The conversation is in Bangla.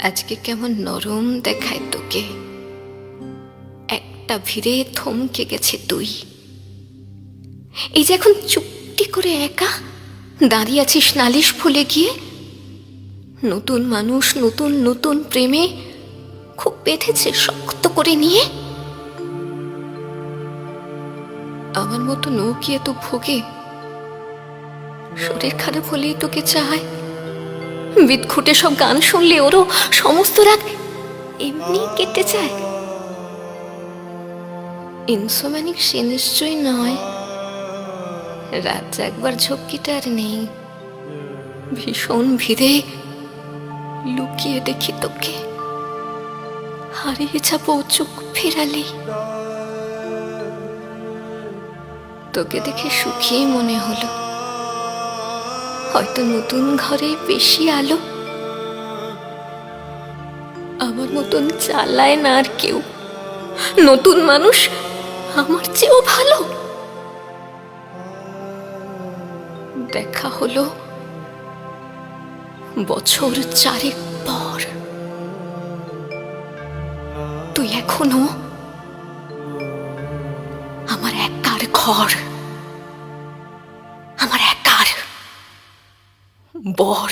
আজকে কেমন নরম দেখায় তোকে, একটা ভিড়ে থমকে গেছে তুই। এই যে এখন চুপটি করে একা দাঁড়িয়ে আছিস নালিশ ফুলে গিয়ে, নতুন মানুষ নতুন নতুন প্রেমে খুব বেঁধেছে শক্ত করে নিয়ে। আমার মতো নৌকি এত ভোগে, শরীর খারাপ হলেই তোকে চায়, বিদঘুটে সব গান শুনলে ওরও সমস্ত রাত এমনি কেটে যায়। ইনসোম্যানিক সে নিশ্চয়ই নয়, রাত জাগবার ঝক্কিটা আর নেই। ভীষণ ভিড়ে লুকিয়ে দেখি তোকে, হারিয়ে যাবো চোখ ফেরালেই। তোকে দেখে সুখী মনে হলো, হয়তো নতুন ঘরে বেশি আলো। আমার মতন চালায় না আর কেউ, নতুন মানুষ আমার চেয়েও ভালো। দেখা হলো বছর 4 পর, তুই এখনো আমার একার ঘর, আমার একার বর।